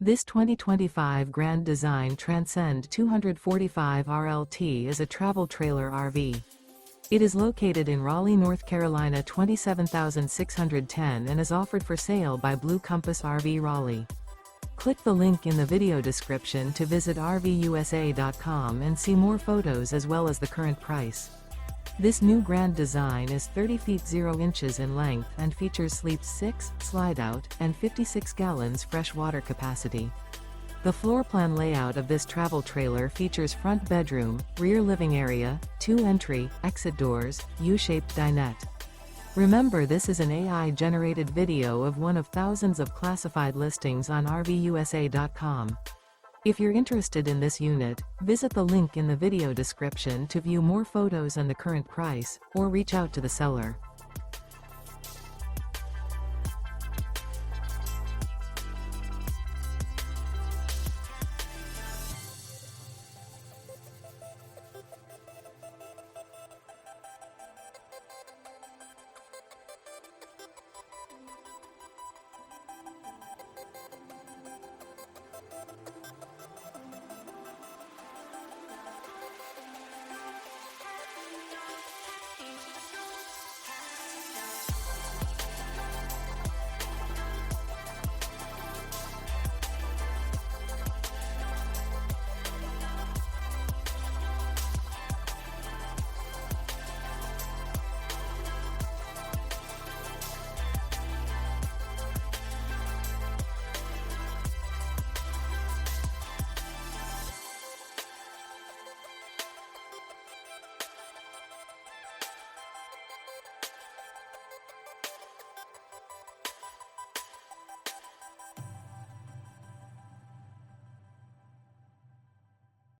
This 2025 Grand Design Transcend 245 RLT is a travel trailer RV. It is located in Raleigh, North Carolina 27610 and is offered for sale by Blue Compass RV Raleigh. Click the link in the video description to visit RVUSA.com and see more photos as well as the current price. This new Grand Design is 30 feet 0 inches in length and features sleep 6, slide-out, and 56 gallons fresh water capacity. The floor plan layout of this travel trailer features front bedroom, rear living area, 2 entry, exit doors, U-shaped dinette. Remember, this is an AI-generated video of one of thousands of classified listings on RVUSA.com. If you're interested in this unit, visit the link in the video description to view more photos and the current price, or reach out to the seller.